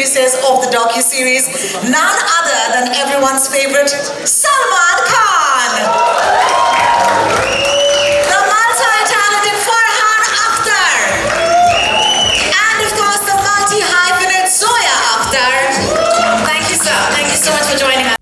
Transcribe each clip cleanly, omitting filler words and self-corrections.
pieces of the docu-series, none other than everyone's favorite, Salman Khan. The multi-talented Farhan Akhtar. And of course, the multi-hyphenate Zoya Akhtar. Thank you, sir. Thank you so much for joining us.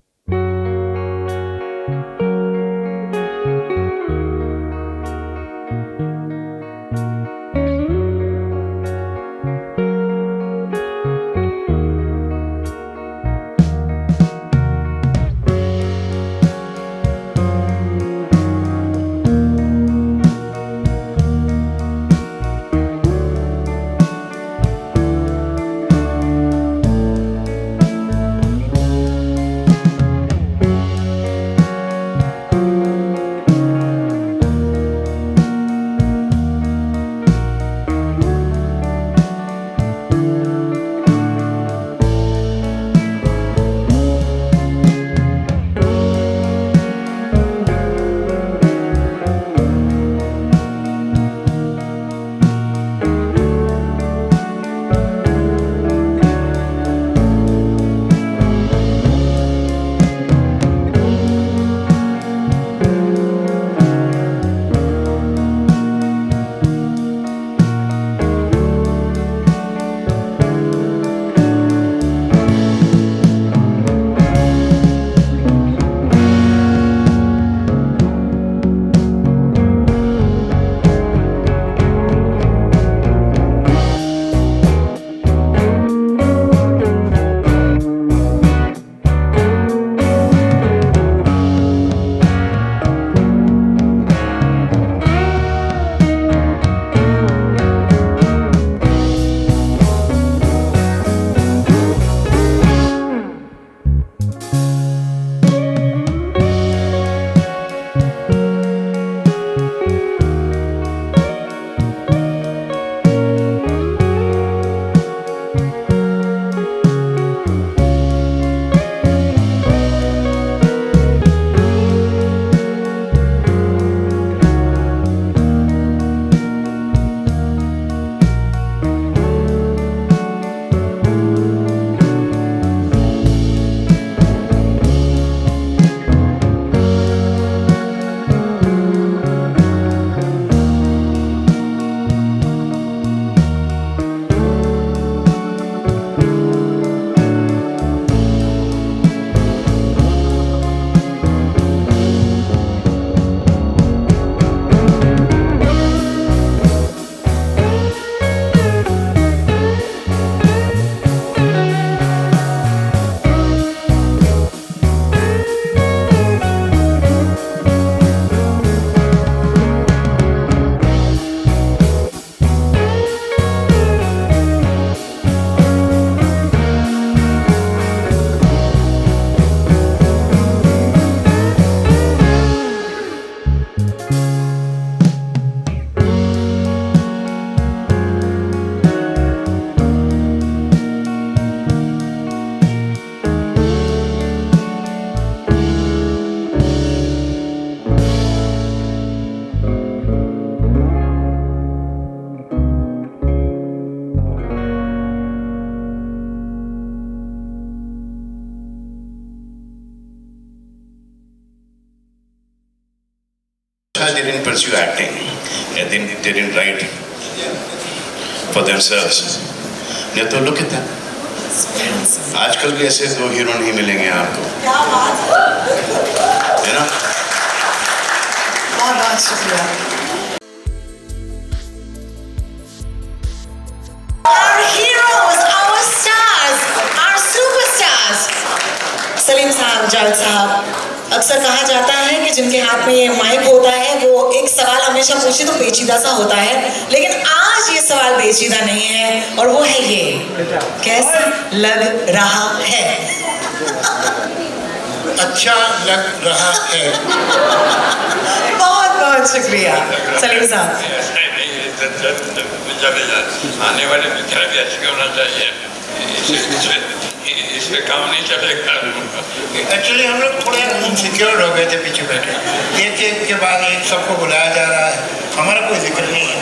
They didn't pursue acting. They didn't write for themselves. नहीं तो look at them. आजकल भी ऐसे दो hero नहीं मिलेंगे आपको. है ना? बहुत शुक्रिया. Our heroes, our stars, our superstars. Salim साहब, जावेद साहब, अक्सर कहा जाता है कि जिनके हाथ में ये माइक होता है वो एक सवाल हमेशा पूछे तो पेचीदा सा होता है, लेकिन आज ये सवाल पेचीदा नहीं है और वो है ये, कैसा लग रहा है? अच्छा लग रहा है। बहुत बहुत शुक्रिया सलीम साहब। आने वाले पिक्चर भी अच्छे होना चाहिए, इसमें काम नहीं चलेगा। एक्चुअली हम लोग थोड़े इनसिक्योर हो गए थे पीछे बैठे, एक एक के बाद एक सबको बुलाया जा रहा है, हमारा कोई जिक्र नहीं है।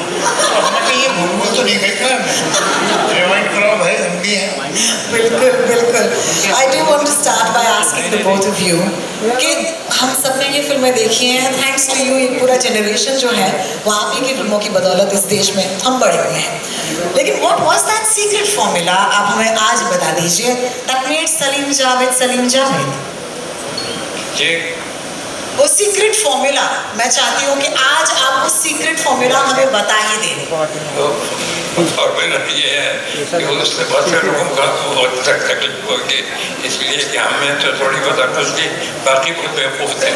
हमने ये भूल तो नहीं देखा रिवाइंड करो भाई, हम भी हैं। बिल्कुल बिल्कुल। I do want to start by asking the both of you कि हम सब ने ये फिल्में देखी हैं, थैंक्स टू यू, एक पूरा जनरेशन जो है वो आप ही की फिल्मों की बदौलत इस देश में हम बड़े हुए हैं। लेकिन what was that secret formula, आप हमें आज बता दीजिए, दैट मेड सलीम जावेद सलीम जावेद। जी वो सीक्रेट फॉर्मूला मैं चाहती हूँ कि आज आप वो सीक्रेट फॉर्मूला हमें बता ही दें। और मेरा ये है कि उससे बहुत से लोगों का बहुत तक तकलीफ होगी, इसलिए कि हमें तो थोड़ी बहुत अकल थी, बाकी बहुत बेवकूफ थे।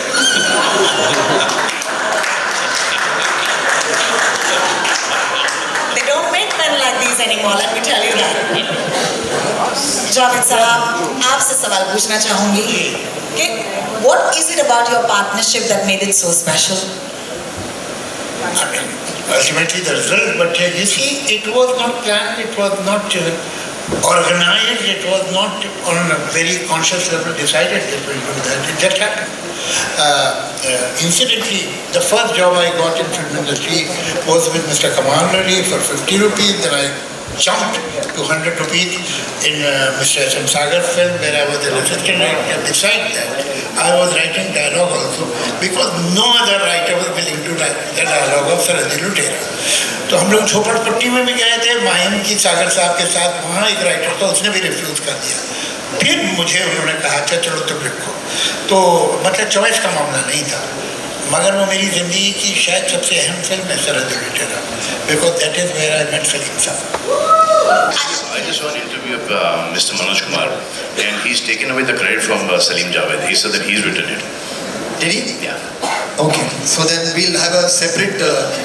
They don't make men like these anymore, let me tell you that. Javed साहब, आपसे सवाल पूछना चाहूंगी कि what is it about your partnership that made it so special? I mean, ultimately the result, but you see, it was not planned, it was not organized, it was not on a very conscious level decided that we'll do that. It just happened. Incidentally, the first job I got in film industry was with Mr. Kamal Ali for 50 rupees. Then I jumped to 100 rupees in Mr. S.M. Sagar's film, where I was an assistant writer. Besides that, I was writing dialogue also, because no other writer was willing to write the dialogue of Saradi Lutera. तो हम लोग झोपड़पट्टी में भी गए थे मायम की सागर साहब के साथ, वहाँ एक राइटर था, उसने भी रिफ्यूज़ कर दिया। फिर मुझे उन्होंने कहा अच्छा चलो तुम लिखो, तो मतलब चॉइस का मामला नहीं था, मगर वो मेरी ज़िंदगी की शायद सबसे अहम फिल्म है Sarhad Lutera, because that is where I met Salim साहब। I just saw an interview of Mr. Manoj Kumar, and he's taken away the credit from Salim Javed. He said that he's written it. Did he? Yeah. Okay, so then we'll have a separate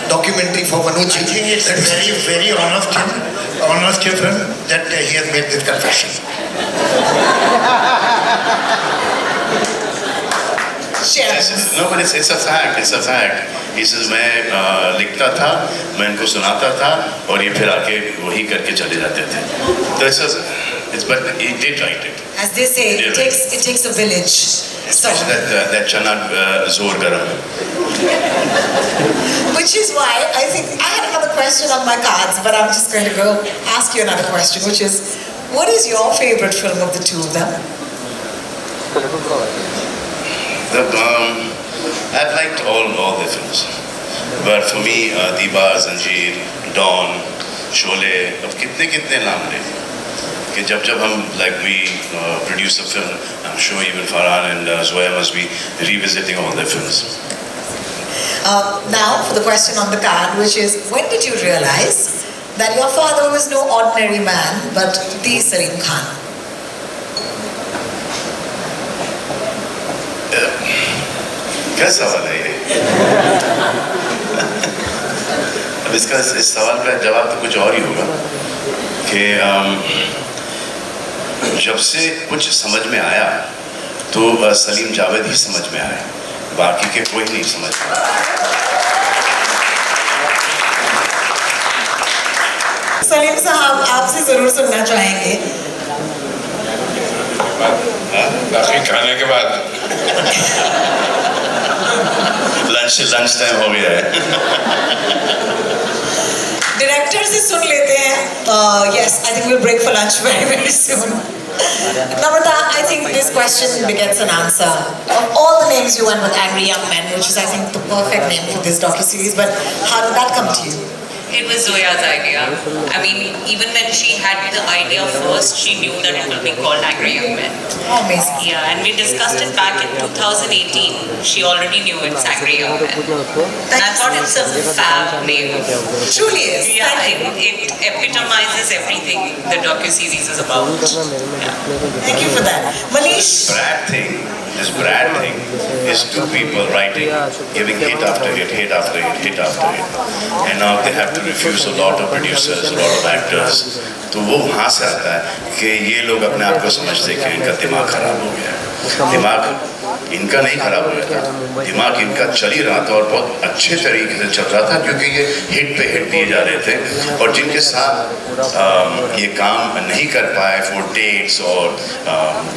documentary for Manoj. I think it's a very, very honest film that he has made this confession. No, but it's a fact. It's a fact. He says मैं लिखता था, मैं इनको सुनाता था, और ये फिर आके वही करके चले जाते थे. तो but he did write it. As they say, it takes a village. Especially that chana zor garam. Which is why I think I had another question on my cards, but I'm just going to go ask you another question, which is, what is your favorite film of the two of them? I've liked all the films, but for me, Diba, Zanjeer, Dawn, Sholay, अब कितने नाम ले कि जब हम we produce a film, I'm sure even Farhan and Zoya must be revisiting all their films. Now for the question on the card, which is, when did you realize that your father was no ordinary man but the Salim Khan? क्या सवाल है ये? अब इस सवाल का जवाब तो कुछ और ही होगा कि जब से कुछ समझ में आया तो सलीम जावेद ही समझ में आया, बाकी के कोई नहीं समझ में आया। सलीम साहब, आपसे जरूर सुनना चाहेंगे। बाकी खाने के बाद लंच टाइम हो गया है। डायरेक्टर से सुन लेते हैं। Yes, I think we'll break for lunch very, very soon. Namrata, I think this question begets an answer. Of all the names you went with Angry Young Men, which is I think the perfect name for this docuseries, but how did that come to you? It was Zoya's idea. I mean, even when she had the idea first, she knew that it will be called Angry Young Men. Oh, amazing. Yeah, and we discussed it back in 2018. She already knew it's Angry Young Men. And I thought it's a fab name. Truly is. Yeah, it epitomizes everything the docuseries is about. Thank you for that. Manish? This Brad thing is two people writing, giving hit after hit, hit after hit, hit after hit. And now they have to refuse a lot of producers, a lot of actors. तो वो वहाँ से आता है कि ये लोग अपने आप को समझते हैं कि इनका दिमाग खराब हो गया है। दिमाग इनका नहीं खराब हुआ था, दिमाग इनका चल ही रहा था और बहुत अच्छे तरीके से चल रहा था, क्योंकि ये हिट पे हिट दिए जा रहे थे। और जिनके साथ ये काम नहीं कर पाए फॉर डेट्स और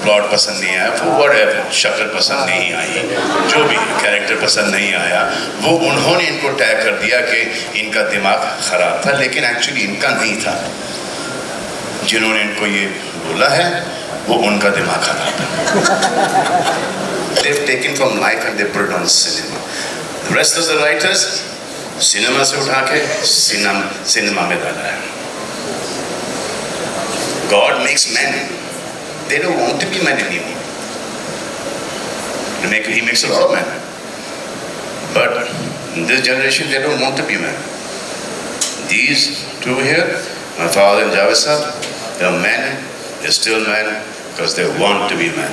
प्लॉट पसंद नहीं आया, वो व्हाटएवर, शक्ल पसंद नहीं आई, जो भी कैरेक्टर पसंद नहीं आया, वो उन्होंने इनको टैग कर दिया कि इनका दिमाग खराब था, लेकिन एक्चुअली इनका नहीं था। जिन्होंने इनको ये बोला है वो उनका दिमाग खराब है। They've taken from life and they put it on cinema. The rest of the writers, cinema से उठा के सिनेमा में डाला है। God makes men. They don't want to be men anymore. He makes a lot of men. But in this generation, they don't want to be men. These two here, my father and Javed Sahab, they are men. They're still men because they want to be men.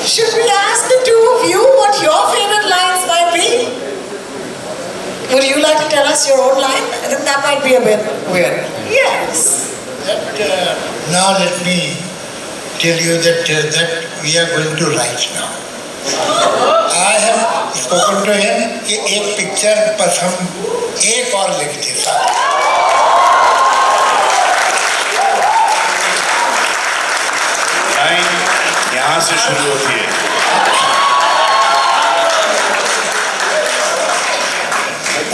Should we ask the two of you what your favorite lines might be? Would you like to tell us your own line? I think that might be a bit weird. Yes. Now let me tell you that we are going to write now. I have spoken to him कि एक picture बस हम एक और लिखते साथ। यहाँ से शुरू होती है।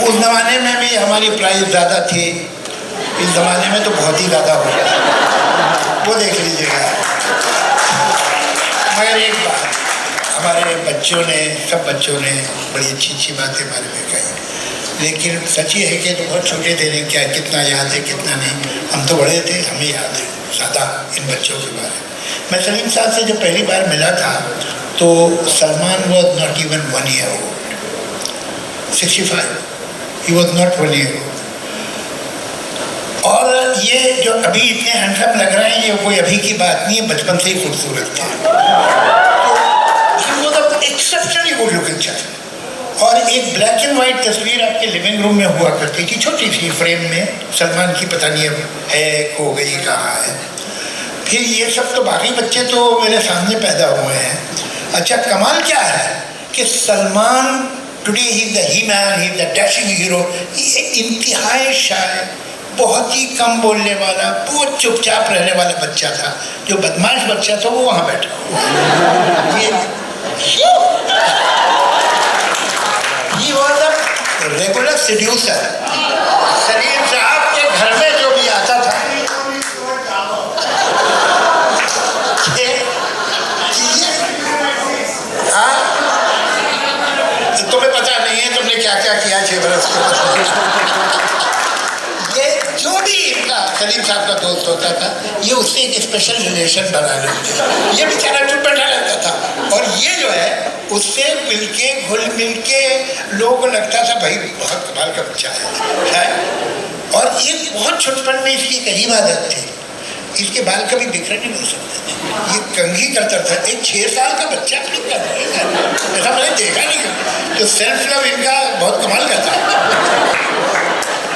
उस जमाने में भी हमारी प्राइस ज़्यादा थी, इस जमाने में तो बहुत ही ज़्यादा हो गया, वो देख लीजिएगा। मगर एक बात, हमारे बच्चों ने, सब बच्चों ने बड़ी अच्छी अच्छी बातें हमारे में कही, लेकिन सच ये है कि तो बहुत छोटे थे, क्या कितना याद है कितना नहीं। हम तो बड़े थे, हमें याद है ज़्यादा इन बच्चों के बारे में। मैं सलीम साहब से जब पहली बार मिला था तो Salman was not even 1 year old, 65, he was not 1 year old। और ये जो अभी इतने हैंडसम लग रहे हैं, ये कोई अभी की बात नहीं है, बचपन से ही खूबसूरत थे। तो एक्सेप्शनली गुड लुकिंग चाइल्ड। और एक ब्लैक एंड वाइट तस्वीर आपके लिविंग रूम में हुआ करती थी, छोटी सी फ्रेम में, सलमान की पता नहीं अब है, खो गई, कहाँ है। फिर ये सब तो बाकी बच्चे तो मेरे सामने पैदा हुए हैं। अच्छा, कमाल क्या है कि Salman today he is the he man, he is the dashing hero. ये इंतहाई शायर, बहुत ही कम बोलने वाला, बहुत चुपचाप रहने वाला बच्चा था। जो बदमाश बच्चा था वो वहाँ बैठा। He was a regular seducer. Salim sahab के घर में जो भी आता था, तुम्हें पता नहीं है तुमने क्या क्या किया 6 बरस के। ये जो भी इनका सलीम साहब का दोस्त होता था, ये उससे एक स्पेशल रिलेशन बना लेते। ये बेचारा चुप बैठा रहता था, और ये जो है उससे मिलके घुल मिलके लोगों को लगता था भाई बहुत कमाल का बच्चा है। और एक बहुत छोटपन में इसकी एक अजीब आदत थी, इसके बाल कभी बिखरे नहीं हो सकते थे, ये कंघी करता था। एक 6 साल का बच्चा ऐसा मैंने देखा नहीं। तो सेल्फ लव इनका बहुत कमाल का था।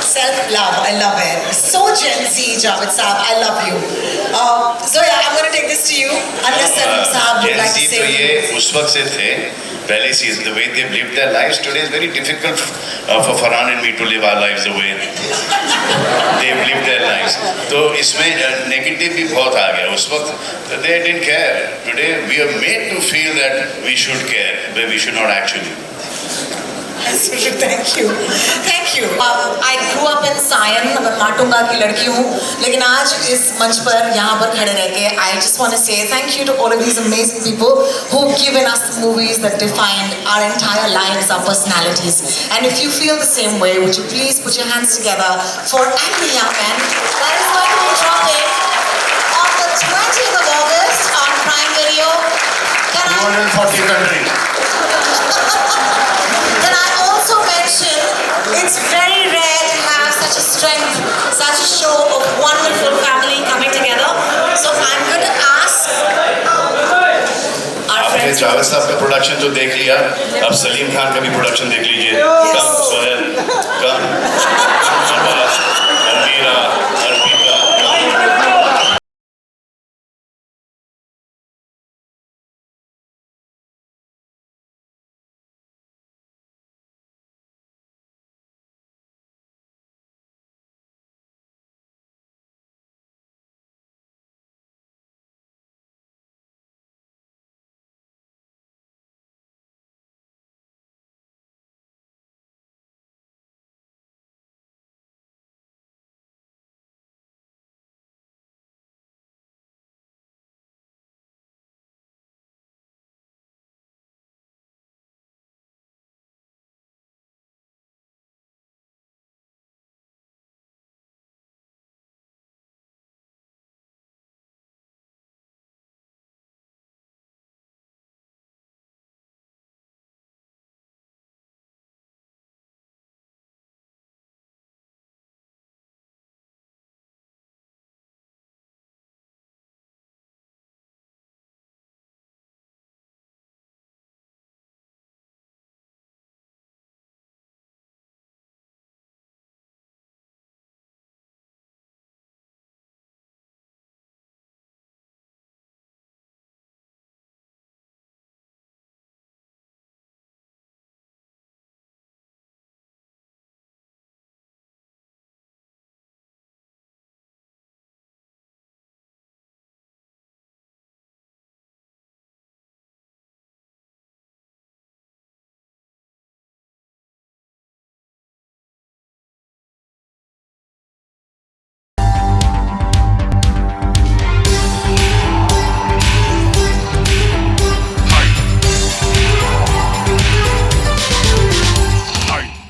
Self-love, I love it. So Gen Z, Javed Saab, I love you. Zoya, I'm going to take this to you. Unless Salim Saab would like to say. तो ये उस वक्त से थे, पहले season, the way they've lived their lives today is very difficult for Farhan and me to live our lives the way they've lived their lives. तो इसमें negative भी बहुत आ गया। उस वक्त they didn't care. Today we are made to feel that we should care, but we should not actually. Thank you. Thank you. I grew up in Sion, मैं माटुंगा की लड़की हूँ, लेकिन आज इस मंच पर यहाँ पर खड़े रह के I just want to say thank you to all of these amazing people who've given us the movies that defined our entire lives, our personalities. And if you feel the same way, would you please put your hands together for Angry Young Men? That is going to be dropping on the 20th of August on Prime Video. 240 countries. Can I also mention it's very rare to have such a strength, such a show of wonderful family coming together. So I'm going to ask our आपने friends. Javed साहब का production तो देख लिया, अब सलीम खान का भी production देख लीजिए।